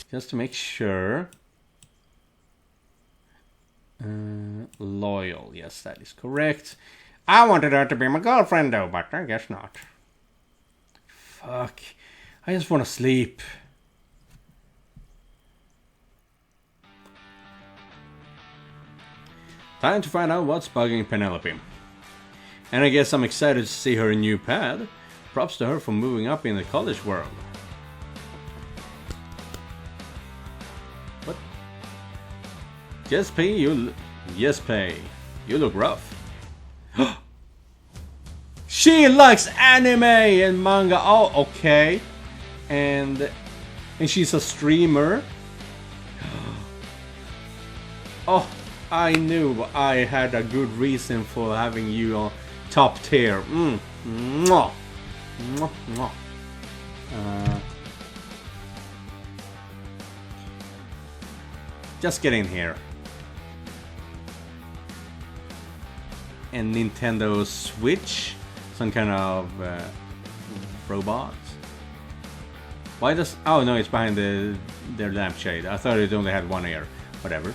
Just to make sure. Loyal, yes, that is correct. I wanted her to be my girlfriend though, but I guess not. Fuck. I just want to sleep. Time to find out what's bugging Penelope. And I guess I'm excited to see her new pad. Props to her for moving up in the college world. What? Yes, P, Yes, Pay. You look rough. She likes anime and manga. Oh, okay. And she's a streamer. Oh, I knew I had a good reason for having you on top tier. Mwah. Mwah, mwah. Just get in here. And Nintendo Switch, some kind of robot. Why does? Oh no, it's behind their lampshade. I thought it only had one ear. Whatever.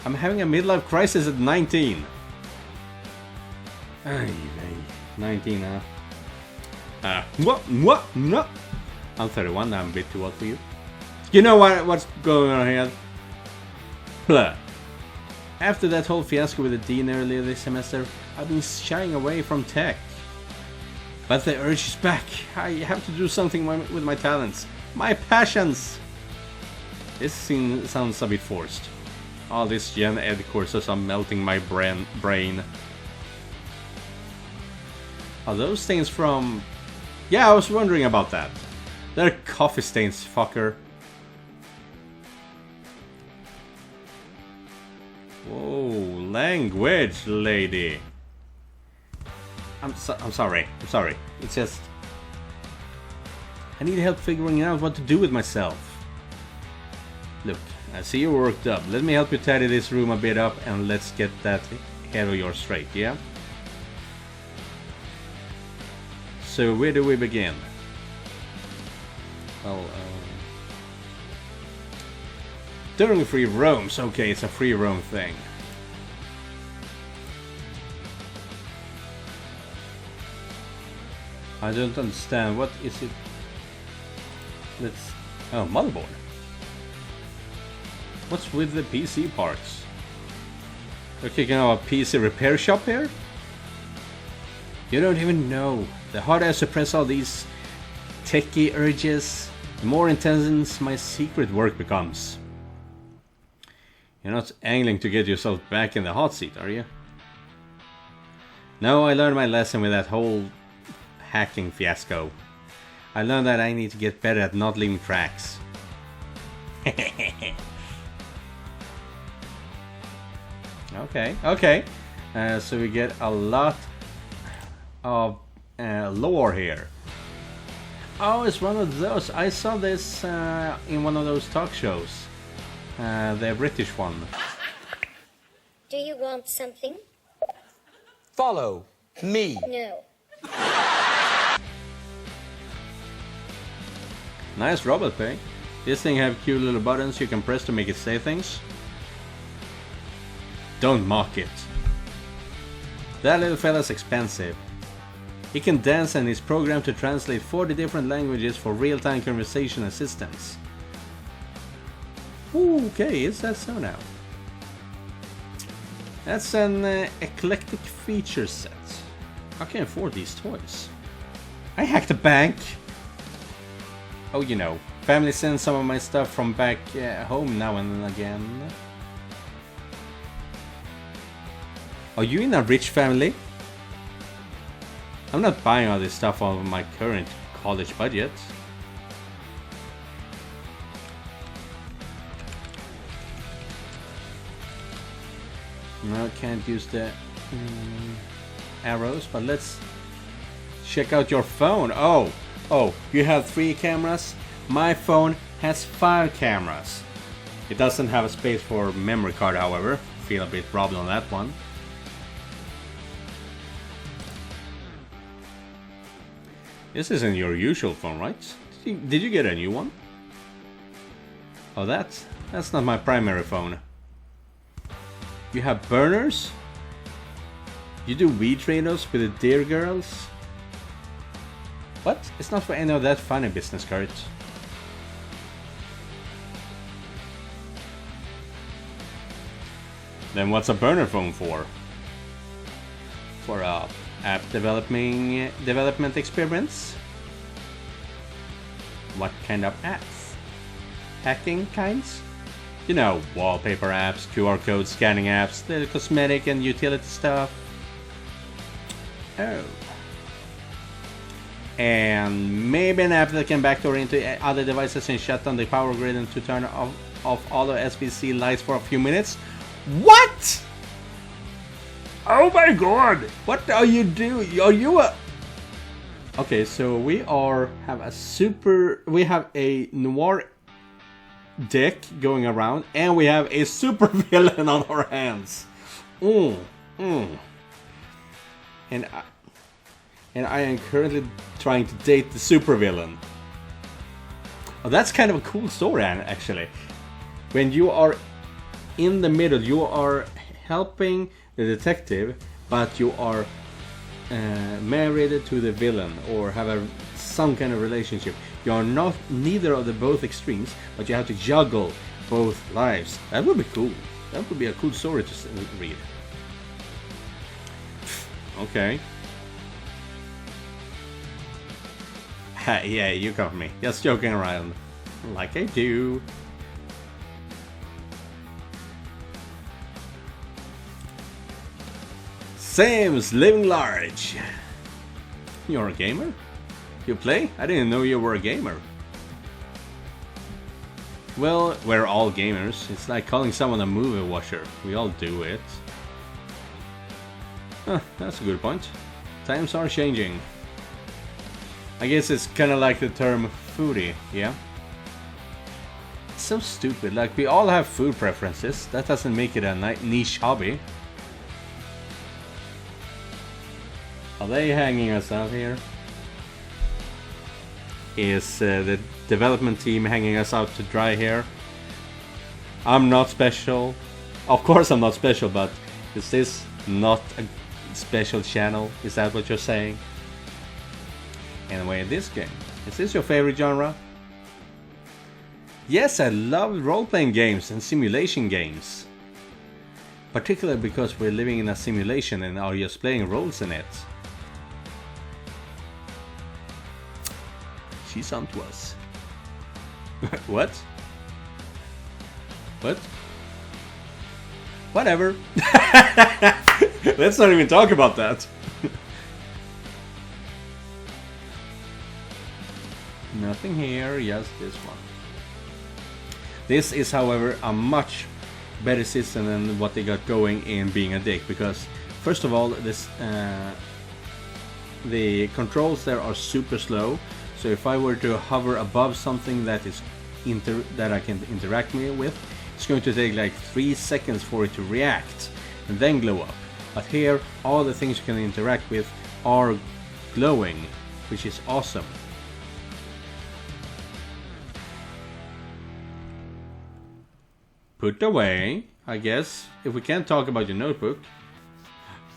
I'm having a midlife crisis at 19. Ay, 19, huh? What? No. I'm 31. I'm a bit too old for you. You know what's going on here? Blah. After that whole fiasco with the dean earlier this semester, I've been shying away from tech. But the urge is back. I have to do something with my talents. My passions! This scene sounds a bit forced. All these Gen Ed courses are melting my brain. Are those stains from... Yeah, I was wondering about that. They're coffee stains, fucker. Whoa, language, lady. I'm sorry. It's just... I need help figuring out what to do with myself. Look, I see you're worked up. Let me help you tidy this room a bit up and let's get that head of yours straight, yeah? So where do we begin? Well, during free roams. Okay, it's a free roam thing. I don't understand. What is it? Let's... Oh, motherboard. What's with the PC parts? They're kicking out a PC repair shop here? You don't even know. The harder I suppress all these techie urges, the more intense my secret work becomes. You're not angling to get yourself back in the hot seat, are you? No, I learned my lesson with that whole hacking fiasco. I learned that I need to get better at not leaving tracks. Okay. So we get a lot of lore here. Oh, it's one of those. I saw this in one of those talk shows. The British one. Do you want something? Follow me. No. Nice robot pay. This thing have cute little buttons you can press to make it say things. Don't mock it. That little fella's expensive. He can dance and is programmed to translate 40 different languages for real-time conversation assistance. Ooh, okay, is that so now? That's an eclectic feature set. I can afford these toys. I hacked a bank! Oh, you know, family sends some of my stuff from back home now and again. Are you in a rich family? I'm not buying all this stuff on my current college budget. No, I can't use the arrows, but let's check out your phone. Oh, you have 3 cameras? My phone has 5 cameras. It doesn't have a space for memory card, however. Feel a bit robbed on that one. This isn't your usual phone, right? Did you get a new one? Oh, that's not my primary phone. You have burners? You do weed trados with the deer girls? What? It's not for any of that funny business cards. Then what's a burner phone for? For app development experiments? What kind of apps? Hacking kinds? You know, wallpaper apps, QR code scanning apps, the cosmetic and utility stuff. Oh. And maybe an app that can backdoor into other devices and shut down the power grid and to turn off all the SBC lights for a few minutes. What? Oh my god! What are you doing? Are you a... Okay, so we have a noir deck going around, and we have a super villain on our hands. And I am currently trying to date the super villain. Oh, that's kind of a cool story, actually. When you are in the middle, you are helping the detective, but you are married to the villain or have some kind of relationship. You are not neither of the both extremes, but you have to juggle both lives. That would be cool. That would be a cool story to read. Okay. Yeah, you got me. Just joking around. Like I do. Sam's living large. You're a gamer? You play? I didn't know you were a gamer. Well, we're all gamers. It's like calling someone a movie watcher. We all do it. Huh, that's a good point. Times are changing. I guess it's kind of like the term foodie, yeah? It's so stupid. Like, we all have food preferences. That doesn't make it a niche hobby. Are they hanging us out here? Is the development team hanging us out to dry here? I'm not special. Of course I'm not special, but is this not a special channel? Is that what you're saying? Anyway, this game. Is this your favorite genre? Yes, I love role-playing games and simulation games. Particularly because we're living in a simulation and are just playing roles in it. She's on to us. What? What? Whatever. Let's not even talk about that. Nothing here, just this one. This is, however, a much better system than what they got going in Being a Dick, because first of all, the controls there are super slow. So if I were to hover above something that is that I can interact with, it's going to take like 3 seconds for it to react and then glow up. But here, all the things you can interact with are glowing, which is awesome. Put away, I guess, if we can't talk about your notebook.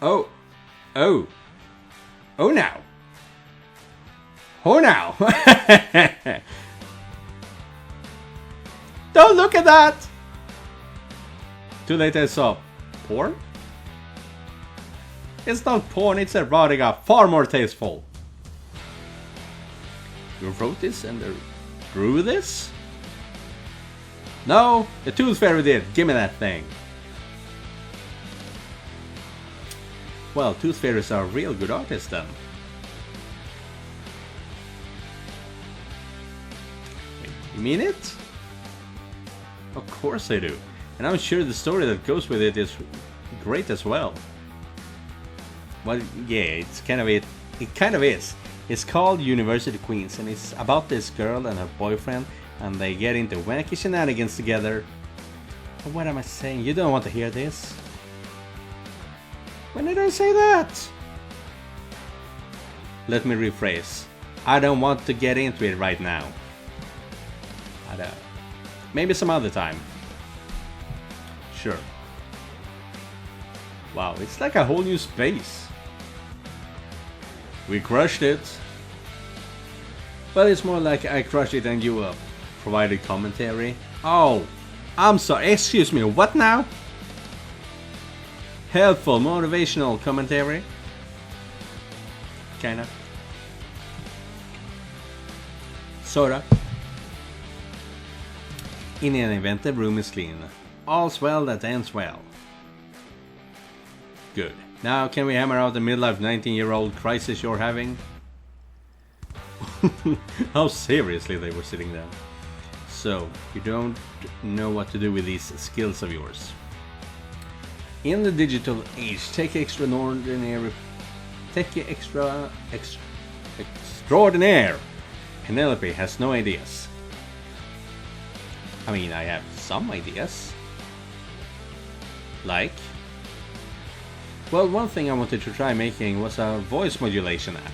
Oh now. Oh now! Don't look at that! Too late I saw porn? It's not porn, it's erotica, far more tasteful. You wrote this and drew this? No, the Tooth Fairy did. Give me that thing. Well, Tooth Fairies are real good artists then. You mean it? Of course I do. And I'm sure the story that goes with it is great as well. Well, yeah, it's kind of it. It kind of is. It's called University Queens, and it's about this girl and her boyfriend, and they get into wacky shenanigans together. But what am I saying? You don't want to hear this? When did I say that? Let me rephrase. I don't want to get into it right now. Maybe some other time. Sure. Wow, it's like a whole new space. We crushed it. But it's more like I crushed it and you provided commentary. Oh, I'm sorry. Excuse me, what now? Helpful, motivational commentary? Kinda. Sorta. In an event, the room is clean. All's well that ends well. Good. Now can we hammer out the midlife 19-year-old crisis you're having? How seriously they were sitting there. So, you don't know what to do with these skills of yours. In the digital age, extraordinaire. Penelope has no ideas. I mean, I have some ideas. Like? Well, one thing I wanted to try making was a voice modulation app.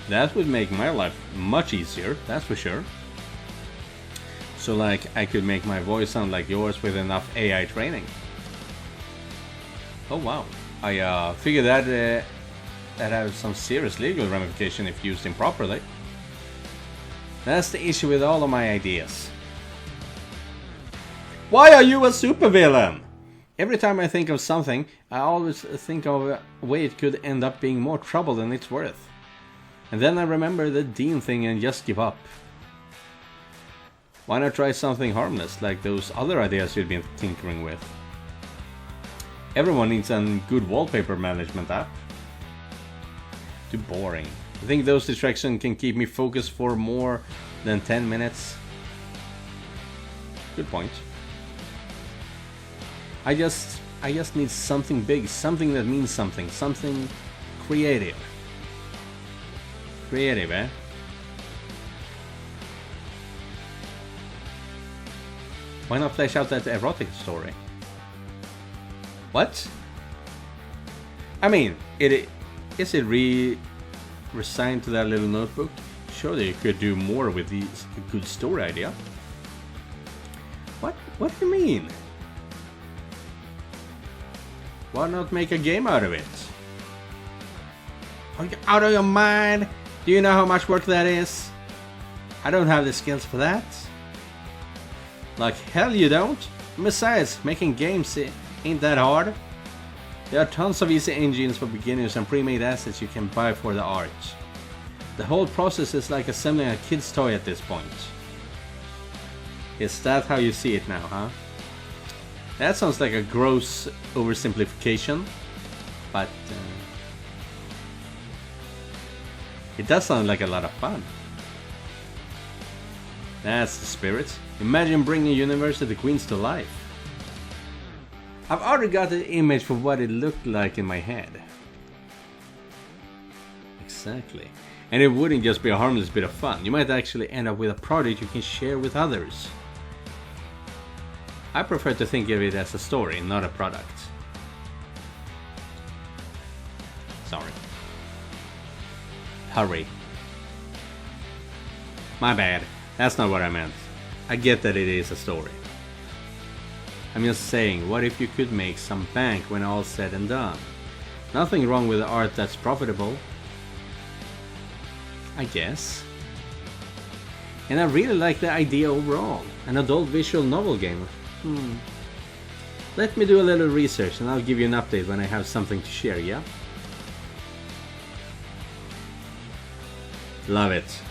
That would make my life much easier, that's for sure. So like, I could make my voice sound like yours with enough AI training. Oh wow. I figured that has some serious legal ramification if used improperly. That's the issue with all of my ideas. Why are you a supervillain? Every time I think of something, I always think of a way it could end up being more trouble than it's worth. And then I remember the Dean thing and just give up. Why not try something harmless, like those other ideas you've been tinkering with? Everyone needs a good wallpaper management app. Too boring. I think those distractions can keep me focused for more than 10 minutes. Good point. I just need something big, something that means something creative. Creative, eh? Why not flesh out that erotica story? What? I mean, is it resigned to that little notebook? Surely you could do more with this good story idea. What do you mean? Why not make a game out of it? Are you out of your mind? Do you know how much work that is? I don't have the skills for that. Like hell you don't. Besides, making games ain't that hard. There are tons of easy engines for beginners and pre-made assets you can buy for the art. The whole process is like assembling a kid's toy at this point. Is that how you see it now, huh? That sounds like a gross oversimplification, but it does sound like a lot of fun. That's the spirit. Imagine bringing University Queens to life. I've already got the image for what it looked like in my head. Exactly. And it wouldn't just be a harmless bit of fun. You might actually end up with a project you can share with others. I prefer to think of it as a story, not a product. Sorry. Hurry. My bad. That's not what I meant. I get that it is a story. I'm just saying, what if you could make some bank when all's said and done? Nothing wrong with art that's profitable. I guess. And I really like the idea overall. An adult visual novel game. Let me do a little research and I'll give you an update when I have something to share, yeah? Love it.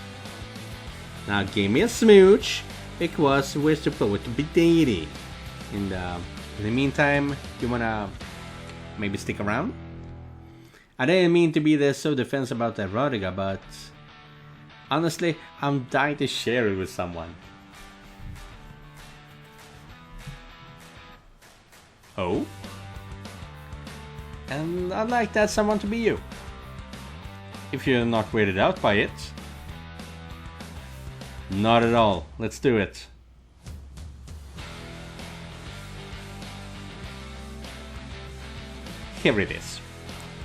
Now give me a smooch, because we're supposed to be dating. And in the meantime, you wanna maybe stick around? I didn't mean to be there so defensive about the erotica, but honestly, I'm dying to share it with someone. Oh? And I'd like that someone to be you. If you're not weirded out by it. Not at all. Let's do it. Here it is.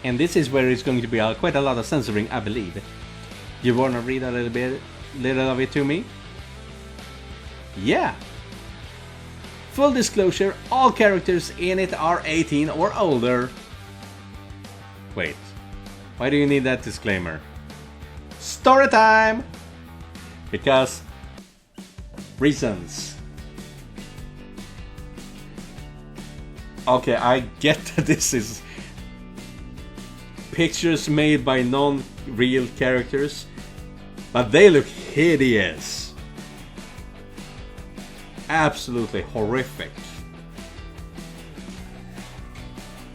And this is where it's going to be quite a lot of censoring, I believe. You wanna read a little of it to me? Yeah. Full disclosure, all characters in it are 18 or older. Wait, why do you need that disclaimer? Story time! Because reasons. Okay, I get that this is pictures made by non-real characters, but they look hideous. Absolutely horrific.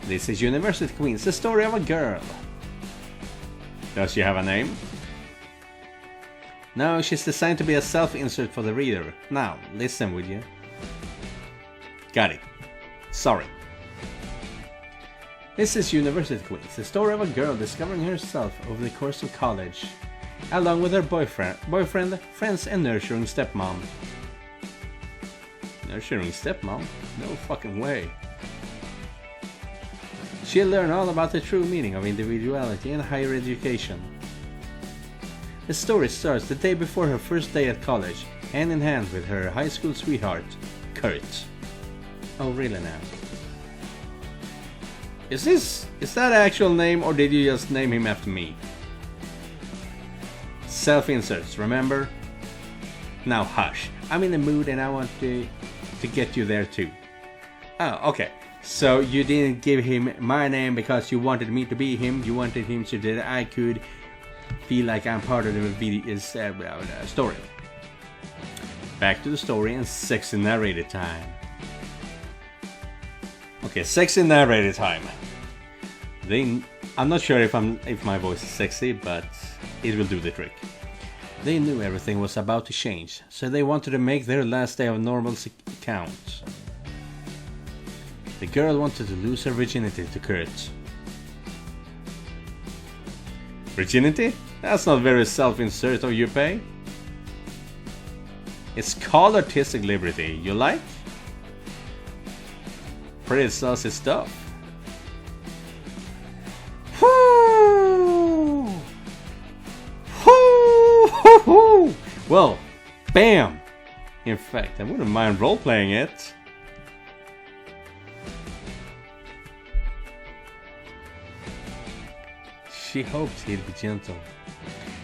This is University Queens, the story of a girl. Does she have a name? No, she's designed to be a self-insert for the reader. Now, listen, would you? Got it. Sorry. This is University Queens, the story of a girl discovering herself over the course of college, along with her boyfriend, friends, and nurturing stepmom. Nurturing stepmom? No fucking way. She'll learn all about the true meaning of individuality and higher education. The story starts the day before her first day at college, hand in hand with her high school sweetheart, Kurt. Oh, really now? Is that actual name, or did you just name him after me? Self-inserts, remember? Now hush, I'm in the mood and I want to get you there too. Oh, okay. So you didn't give him my name because you wanted me to be him, you wanted him so that I could feel like I'm part of the story. Back to the story and sexy narrated time. Okay, sexy narrated time. I'm not sure if my voice is sexy, but it will do the trick. They knew everything was about to change, so they wanted to make their last day of normalcy count. The girl wanted to lose her virginity to Kurt. Virginity? That's not very self-insert of you, Pei. It's called artistic liberty, you like? Pretty saucy stuff. Whoo! Whoo! Well, bam! In fact, I wouldn't mind role-playing it. She hoped he'd be gentle.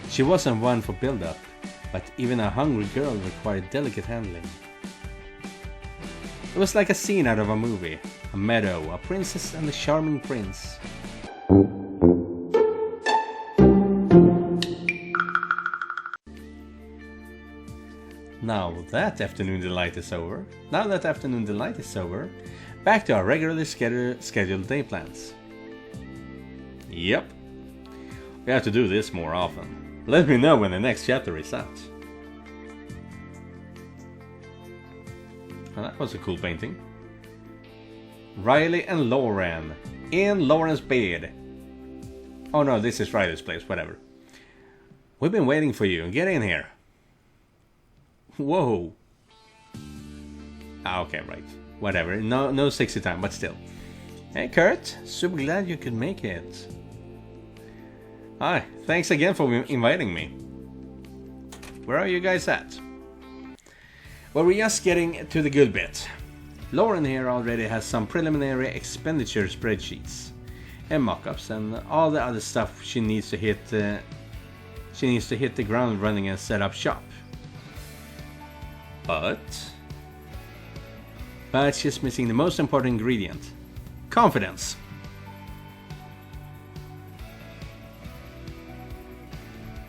She wasn't one for build-up, but even a hungry girl required delicate handling. It was like a scene out of a movie. A meadow, a princess and a charming prince. Now that afternoon delight is over, back to our regularly scheduled day plans. Yep. We have to do this more often. Let me know when the next chapter is out. Oh, that was a cool painting. Riley and Lauren in Lauren's bed. Oh no, this is Riley's place, whatever. We've been waiting for you. Get in here. Whoa. Ah, okay, right. Whatever. No sexy time, but still. Hey Kurt, super glad you could make it. Hi, thanks again for inviting me. Where are you guys at? Well, we're just getting to the good bit. Lauren here already has some preliminary expenditure spreadsheets and mock-ups and all the other stuff she needs to hit the ground running and set up shop. But she's missing the most important ingredient: confidence.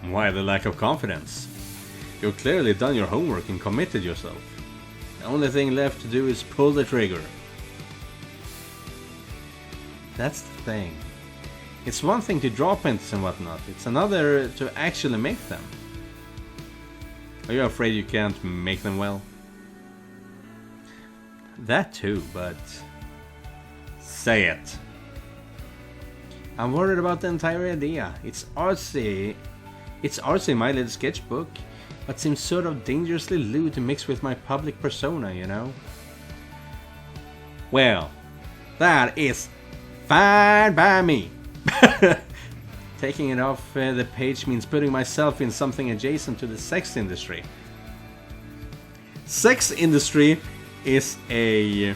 Why the lack of confidence? You've clearly done your homework and committed yourself. The only thing left to do is pull the trigger. That's the thing. It's one thing to draw prints and whatnot, it's another to actually make them. Are you afraid you can't make them well? That too, but... say it. I'm worried about the entire idea. It's artsy in my little sketchbook, but seems sort of dangerously lewd to mix with my public persona, you know? Well, that is fine by me. Taking it off the page means putting myself in something adjacent to the sex industry. Sex industry is a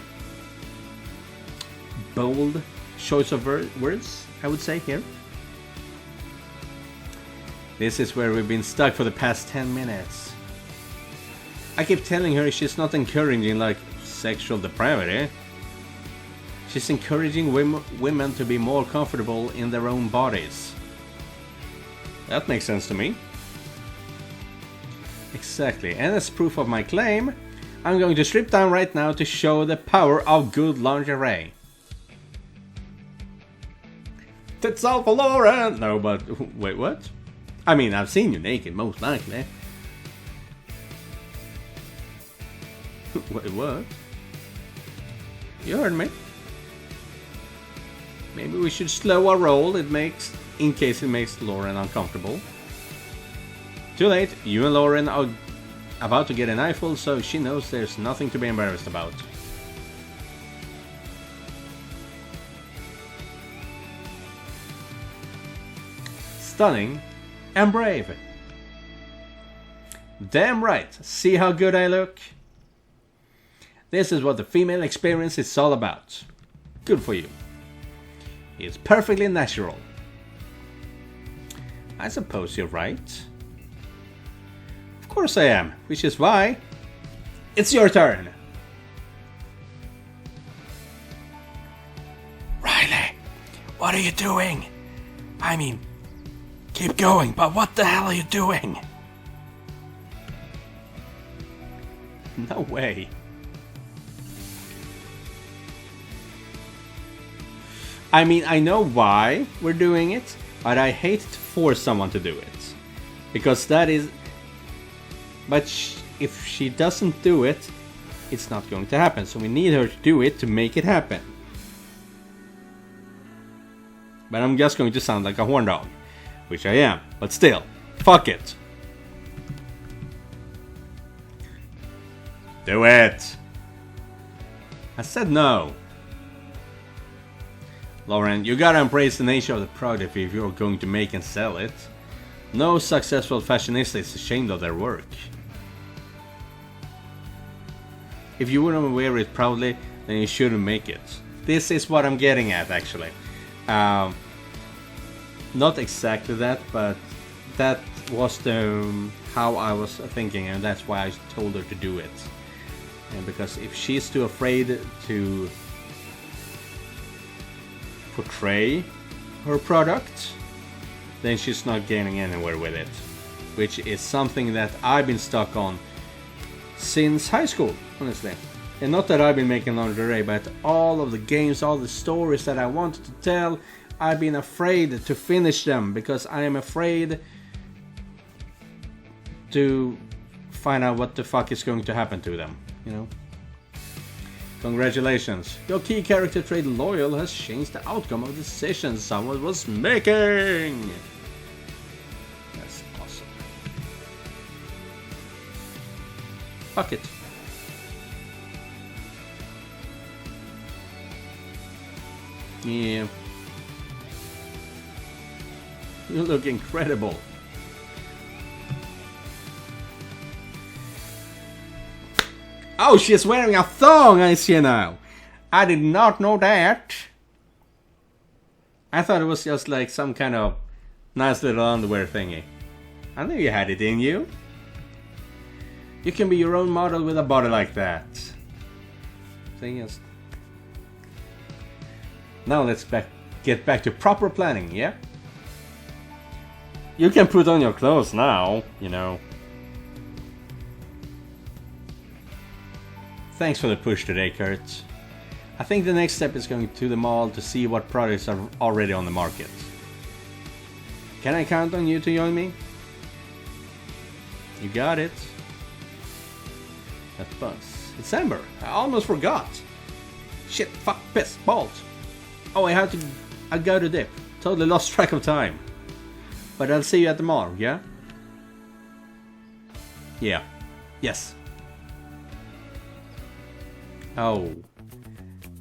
bold choice of words, I would say, here. This is where we've been stuck for the past 10 minutes. I keep telling her she's not encouraging like sexual depravity. She's encouraging women to be more comfortable in their own bodies. That makes sense to me. Exactly, and as proof of my claim, I'm going to strip down right now to show the power of good lingerie. Tits out for Lauren! No, but wait, what? I mean, I've seen you naked, most likely. Wait, what? You heard me. Maybe we should slow our roll. In case it makes Lauren uncomfortable. Too late. You and Lauren are about to get an eyeful, so she knows there's nothing to be embarrassed about. Stunning and brave. Damn right. See how good I look? This is what the female experience is all about. Good for you. It's perfectly natural. I suppose you're right. Of course I am, which is why it's your turn. Riley, what are you doing? I mean, keep going, but what the hell are you doing? No way. I mean, I know why we're doing it, but I hate to force someone to do it. Because that is... But if she doesn't do it, it's not going to happen. So we need her to do it to make it happen. But I'm just going to sound like a horn dog. Which I am. But still, fuck it. Do it. I said no. Lauren, you gotta embrace the nature of the product if you're going to make and sell it. No successful fashionista is ashamed of their work. If you wouldn't wear it proudly, then you shouldn't make it. This is what I'm getting at, actually. Not exactly that, but that was how I was thinking, and that's why I told her to do it. And because if she's too afraid to portray her product, then she's not getting anywhere with it, which is something that I've been stuck on since high school, honestly. And not that I've been making lingerie, but all of the games, all the stories that I wanted to tell, I've been afraid to finish them because I am afraid to find out what the fuck is going to happen to them, you know. Congratulations, your key character trait Loyal has changed the outcome of the decisions someone was making. That's awesome. Fuck it. Yeah. You look incredible. Oh, she's wearing a thong, I see now. I did not know that. I thought it was just like some kind of nice little underwear thingy. I knew you had it in you. You can be your own model with a body like that. Thing is. Now let's get back to proper planning, yeah? You can put on your clothes now, you know. Thanks for the push today, Kurt. I think the next step is going to the mall to see what products are already on the market. Can I count on you to join me? You got it. That buzz. It's Amber. I almost forgot. Shit, fuck, piss, balls. Oh, I got to dip. Totally lost track of time. But I'll see you at the mall, yeah? Yeah. Yes. Oh.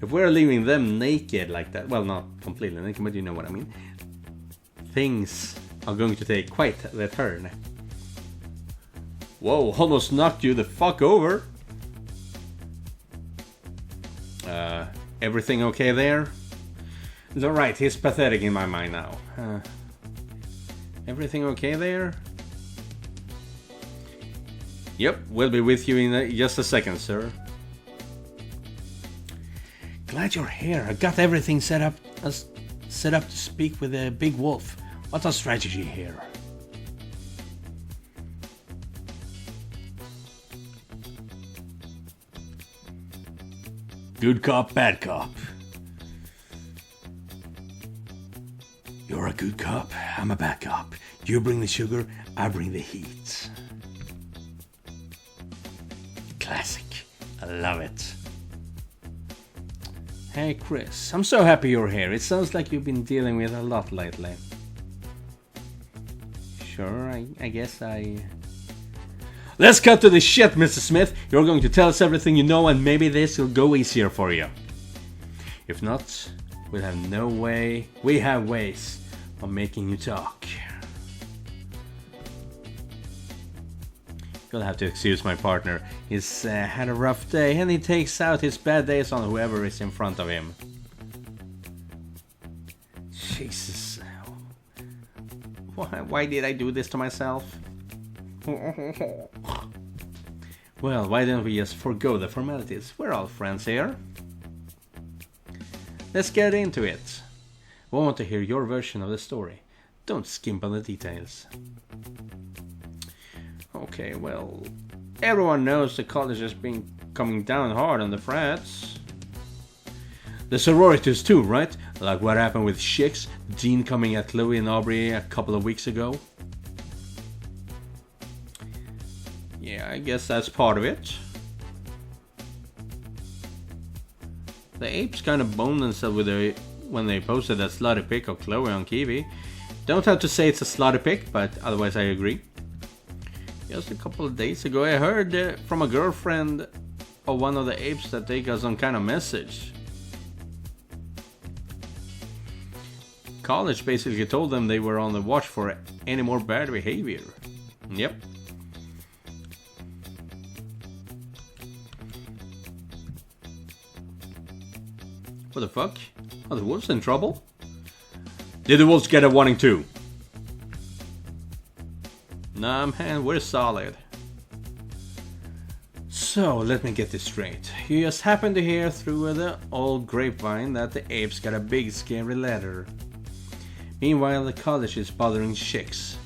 If we're leaving them naked like that, well, not completely naked, but you know what I mean. things are going to take quite the turn. Whoa, almost knocked you the fuck over. Everything okay there? It's alright, he's pathetic in my mind now. Everything okay there? Yep, we'll be with you in just a second, sir. Glad you're here. I got everything set up to speak with the big wolf. What's our strategy here? Good cop, bad cop. You're a good cop, I'm a bad cop. You bring the sugar, I bring the heat. Classic. I love it. Hey Chris, I'm so happy you're here. It sounds like you've been dealing with a lot lately. Sure, I guess I... Let's cut to the shit, Mr. Smith. You're going to tell us everything you know and maybe this will go easier for you. If not, we'll have no way... We have ways of making you talk. You'll have to excuse my partner. He's had a rough day and he takes out his bad days on whoever is in front of him. Jesus. Why did I do this to myself? Well, why don't we just forgo the formalities? We're all friends here. Let's get into it. We want to hear your version of the story. Don't skimp on the details. Okay, well, everyone knows the college has been coming down hard on the frats. The sororities too, right? Like what happened with Shix, Dean coming at Chloe and Aubrey a couple of weeks ago. Yeah, I guess that's part of it. The apes kind of boned themselves with when they posted that slutty pic of Chloe on Kiwi. Don't have to say it's a slutty pic, but otherwise I agree. Just a couple of days ago I heard from a girlfriend of one of the apes that they got some kind of message. College basically told them they were on the watch for any more bad behavior. Yep. What the fuck? Are the wolves in trouble? Did the wolves get a warning too? Nah man, we're solid. So, let me get this straight. You just happened to hear through the old grapevine that the apes got a big scary letter. Meanwhile, the college is bothering Shix.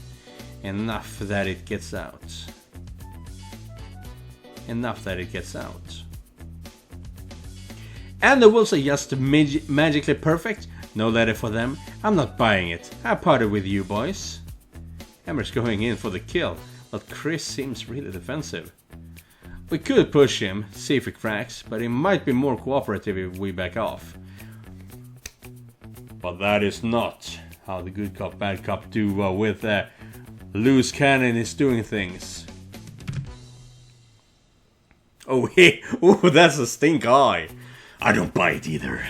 Enough that it gets out. Enough that it gets out. And the wolves are just magically perfect? No letter for them. I'm not buying it. I parted with you boys. Hammer's going in for the kill, but Chris seems really defensive. We could push him, see if he cracks, but he might be more cooperative if we back off. But that is not how the good cop, bad cop do with loose cannon is doing things. Oh, hey, oh, that's a stink eye. I don't buy it either.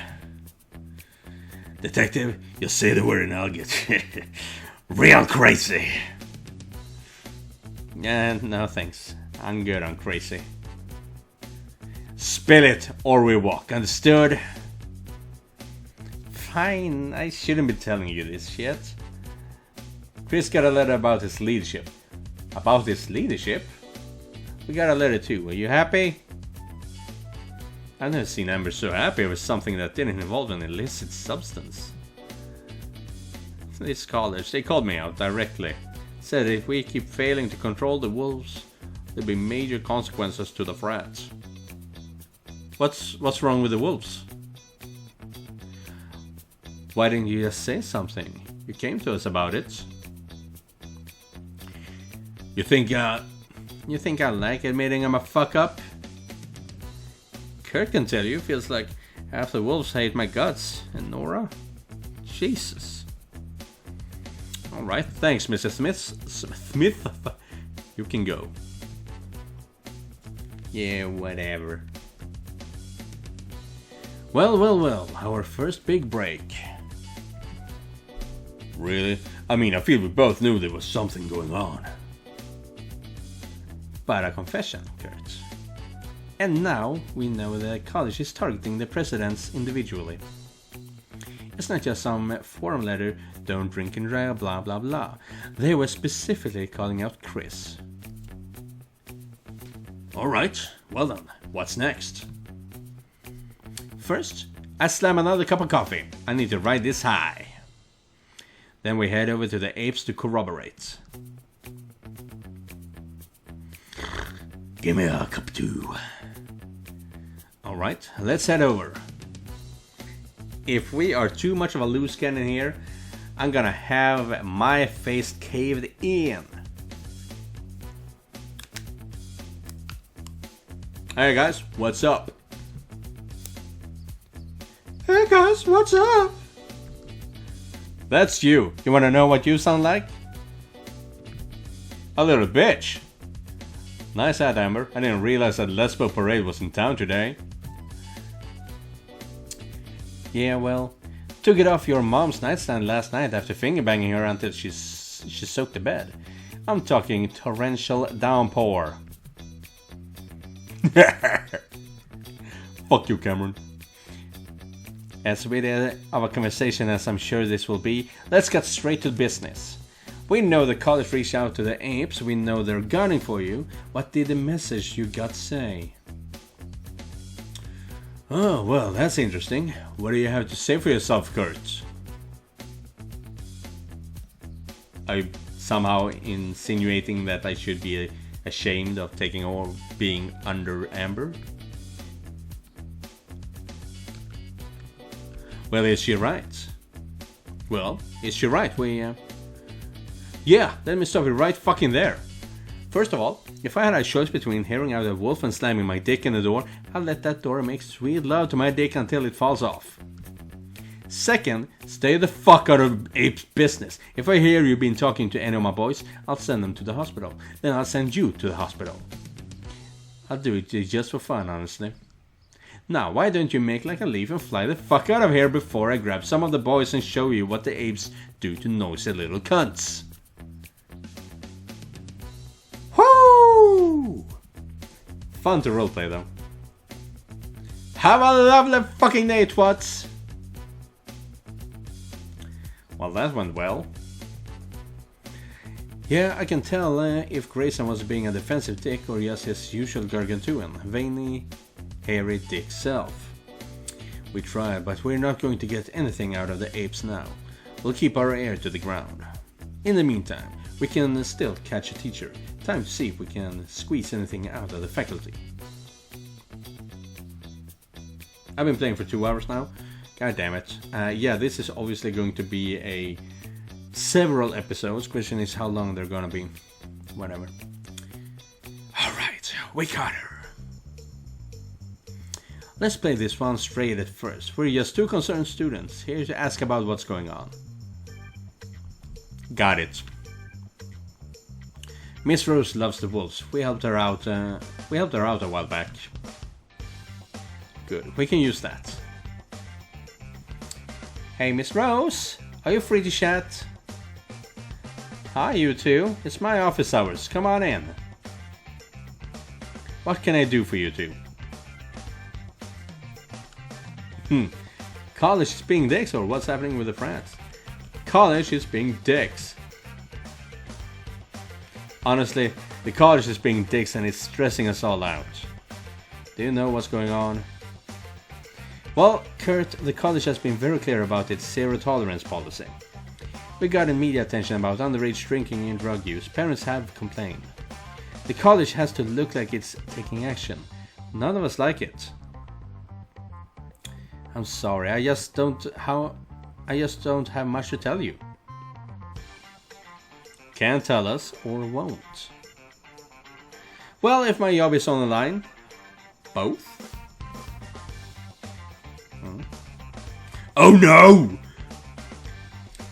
Detective, you say the word and I'll get real crazy. Yeah, no thanks. I'm good on crazy. Spill it or we walk, understood? Fine, I shouldn't be telling you this shit. Chris got a letter about his leadership. About his leadership? We got a letter too, are you happy? I've never seen Amber so happy with something that didn't involve an illicit substance. This college, they called me out directly. Said if we keep failing to control the wolves, there'll be major consequences to the frats. What's wrong with the wolves? Why didn't you just say something? You came to us about it. You think I like admitting I'm a fuck up? Kurt can tell you, feels like half the wolves hate my guts. And Nora? Jesus. Alright, thanks Mr. Smith. You can go. Yeah, whatever. Well, our first big break. Really? I mean, I feel we both knew there was something going on. But a confession, Kurt. And now we know the college is targeting the presidents individually. It's not just some forum letter, don't drink and drive, blah blah blah. They were specifically calling out Chris. Alright, well then, what's next? First, I slam another cup of coffee. I need to ride this high. Then we head over to the apes to corroborate. Give me a cup too. Alright, let's head over. If we are too much of a loose cannon here, I'm gonna have my face caved in. Hey guys, what's up? Hey guys, what's up? That's you. You wanna know what you sound like? A little bitch. Nice hat, Amber. I didn't realize that Lesbo Parade was in town today. Yeah, well, took it off your mom's nightstand last night after fingerbanging her until she soaked the bed. I'm talking torrential downpour. Fuck you, Cameron. As sweet of a conversation as I'm sure this will be, let's get straight to business. We know the college reached out to the apes, we know they're gunning for you. What did the message you got say? Oh, well, that's interesting. What do you have to say for yourself, Kurt? Are you somehow insinuating that I should be ashamed of taking or being under Amber? Well, is she right? Well, is she right? Yeah, let me stop you right fucking there. First of all, if I had a choice between hearing out a wolf and slamming my dick in the door, I'd let that door make sweet love to my dick until it falls off. Second, stay the fuck out of Ape's business. If I hear you've been talking to any of my boys, I'll send them to the hospital. Then I'll send you to the hospital. I'll do it just for fun, honestly. Now, why don't you make like a leaf and fly the fuck out of here before I grab some of the boys and show you what the apes do to noisy little cunts? Woo! Fun to roleplay though. Have a lovely fucking day, twats! Well, that went well. Yeah, I can tell if Grayson was being a defensive dick or just his usual gargantuan, veiny, hairy dick self. We tried, but we're not going to get anything out of the apes now. We'll keep our ear to the ground. In the meantime, we can still catch a teacher. Time to see if we can squeeze anything out of the faculty. I've been playing for 2 hours now. God damn it. Yeah, this is obviously going to be a several episodes. Question is how long they're gonna be. Whatever. Alright, we got her. Let's play this one straight at first. We're just 2 concerned students here to ask about what's going on. Got it. Miss Rose loves the wolves. We helped her out a while back. Good, we can use that. Hey, Miss Rose, are you free to chat? Hi, you two. It's my office hours. Come on in. What can I do for you two? College is being dicks, or what's happening with the frats? College is being dicks. Honestly, the college is being dicks and it's stressing us all out. Do you know what's going on? Well, Kurt, the college has been very clear about its zero tolerance policy. Regarding media attention about underage drinking and drug use, parents have complained. The college has to look like it's taking action. None of us like it. I'm sorry, I just don't have much to tell you. Can't tell us or won't. Well, if my job is on the line, both. Oh no!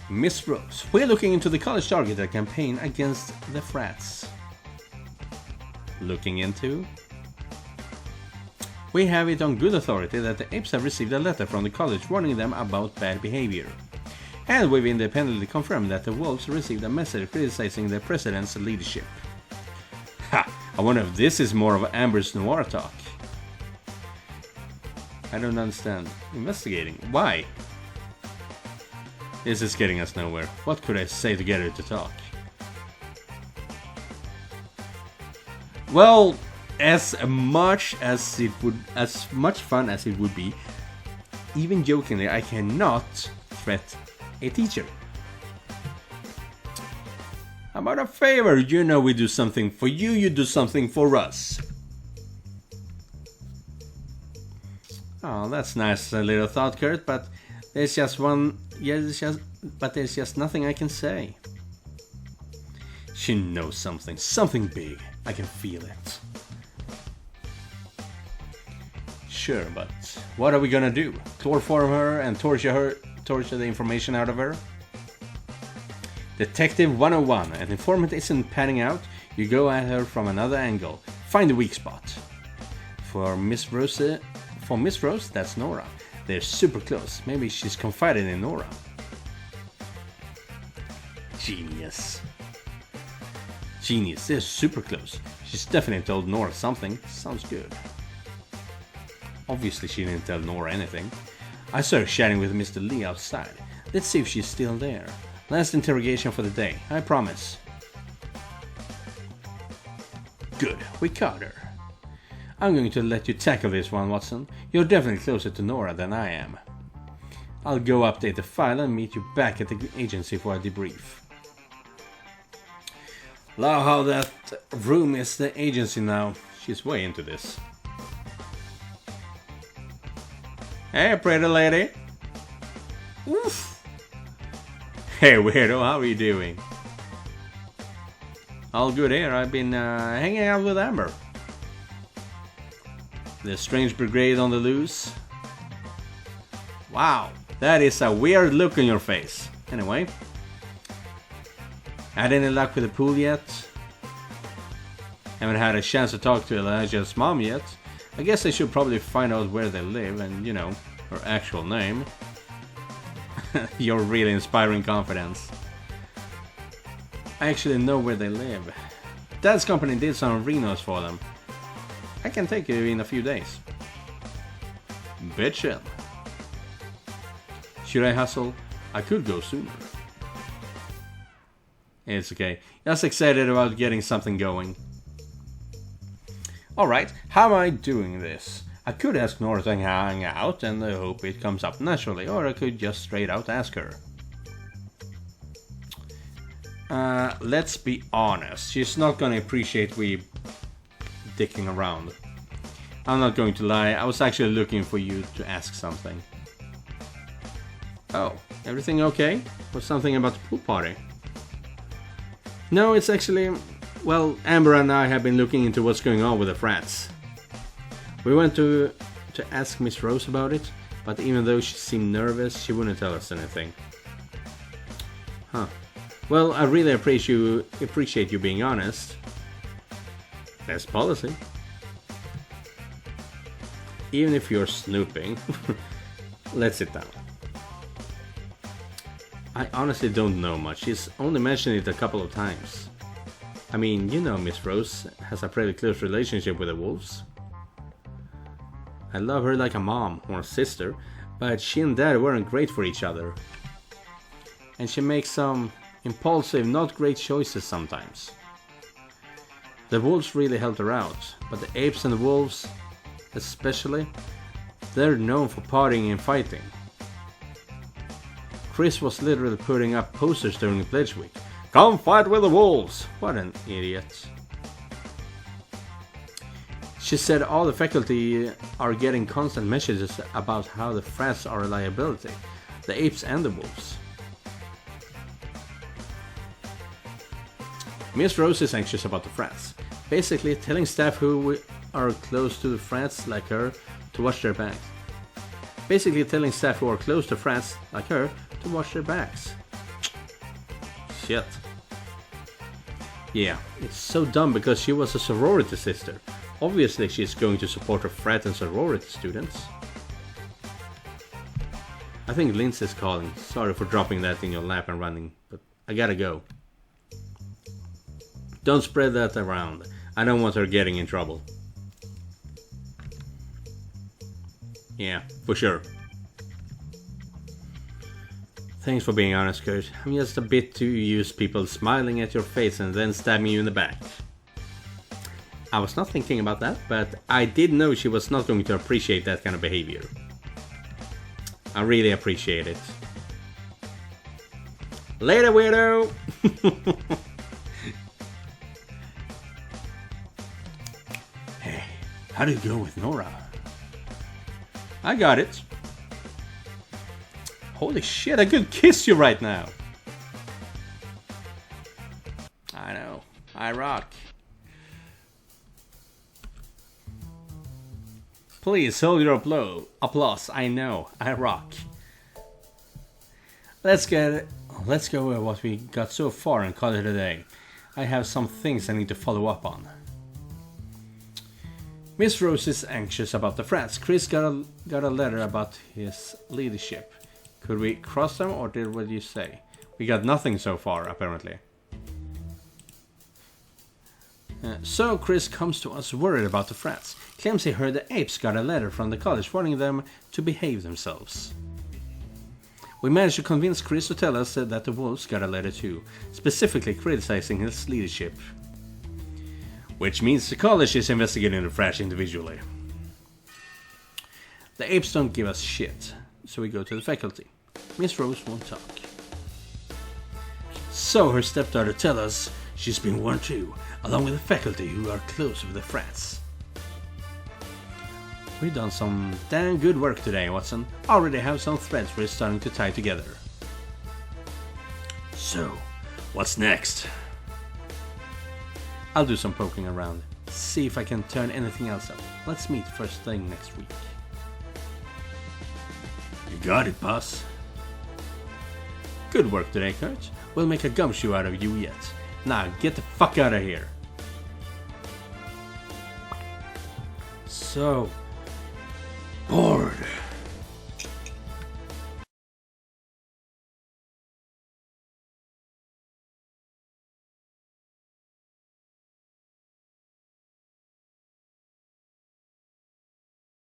Miss Rose, we're looking into the college targeted campaign against the frats. Looking into? We have it on good authority that the apes have received a letter from the college warning them about bad behavior. And we've independently confirmed that the Wolves received a message criticizing the president's leadership. Ha! I wonder if this is more of Amber's noir talk. I don't understand. Investigating. Why? This is getting us nowhere. What could I say to get her to talk? Well, as much fun as it would be, even jokingly, I cannot threat a teacher. How about a favor? You know we do something for you, you do something for us. Oh, that's nice, a little thought, Kurt, but there's just nothing I can say. She knows something big. I can feel it. Sure, but what are we gonna do? Chloroform her and torture the information out of her? Detective 101, an informant isn't panning out, you go at her from another angle. Find the weak spot. For Miss Rose, that's Nora. They're super close. Maybe she's confided in Nora. Genius. They're super close. She's definitely told Nora something. Sounds good. Obviously she didn't tell Nora anything. I saw her chatting with Mr. Lee outside. Let's see if she's still there. Last interrogation for the day, I promise. Good, we caught her. I'm going to let you tackle this one, Watson. You're definitely closer to Nora than I am. I'll go update the file and meet you back at the agency for a debrief. Love how that room is the agency now. She's way into this. Hey, pretty lady. Oof. Hey, weirdo, how are you doing? All good here. I've been hanging out with Amber. The strange brigade on the loose. Wow, that is a weird look on your face. Anyway, had any luck with the pool yet? Haven't had a chance to talk to Elijah's mom yet. I guess I should probably find out where they live and, you know, her actual name. You're really inspiring confidence. I actually know where they live. Dad's company did some Renos for them. I can take you in a few days. Bitchin'. Should I hustle? I could go sooner. It's okay. Just excited about getting something going. Alright, how am I doing this? I could ask Nora to hang out and I hope it comes up naturally, or I could just straight out ask her. Let's be honest, she's not gonna appreciate we dicking around. I'm not going to lie, I was actually looking for you to ask something. Oh, everything okay? Was something about the pool party? No, it's actually... Well, Amber and I have been looking into what's going on with the frats. We went to ask Miss Rose about it, but even though she seemed nervous, she wouldn't tell us anything. Huh. Well, I really appreciate you being honest. That's policy. Even if you're snooping. Let's sit down. I honestly don't know much. She's only mentioned it a couple of times. I mean, you know Miss Rose has a pretty close relationship with the Wolves. I love her like a mom or a sister, but she and Dad weren't great for each other. And she makes some impulsive, not great choices sometimes. The Wolves really helped her out, but the Apes and the Wolves, especially, they're known for partying and fighting. Chris was literally putting up posters during the Pledge Week. Come fight with the Wolves! What an idiot. She said all the faculty are getting constant messages about how the frats are a liability, the Apes and the Wolves. Miss Rose is anxious about the frats, basically telling staff who are close to the frats like her to watch their backs. Basically telling staff who are close to frats like her to watch their backs. Shit. Yeah, it's so dumb because she was a sorority sister. Obviously she's going to support her frat and sorority students. I think Lindsay's calling. Sorry for dropping that in your lap and running, but I gotta go. Don't spread that around. I don't want her getting in trouble. Yeah, for sure. Thanks for being honest, Kurt. I'm just a bit too used to people smiling at your face and then stabbing you in the back. I was not thinking about that, but I did know she was not going to appreciate that kind of behavior. I really appreciate it. Later, weirdo! Hey, how did it go with Nora? I got it. Holy shit, I could kiss you right now. I know, I rock. Please hold your applause. I know, I rock. Let's go with what we got so far and call it a day. I have some things I need to follow up on. Miss Rose is anxious about the frats. Chris got a letter about his leadership. Could we cross them, or what did you say? We got nothing so far, apparently. So Chris comes to us worried about the frats. Claims he heard the apes got a letter from the college warning them to behave themselves. We managed to convince Chris to tell us that the wolves got a letter too, specifically criticizing his leadership. Which means the college is investigating the frats individually. The apes don't give us shit, so we go to the faculty. Miss Rose won't talk. So her stepdaughter tells us she's been warned too, along with the faculty who are close with the frats. We've done some damn good work today, Watson. Already have some threads we're starting to tie together. So, what's next? I'll do some poking around, see if I can turn anything else up. Let's meet first thing next week. You got it, boss. Good work today, Kurt. We'll make a gumshoe out of you yet. Now, get the fuck out of here. So,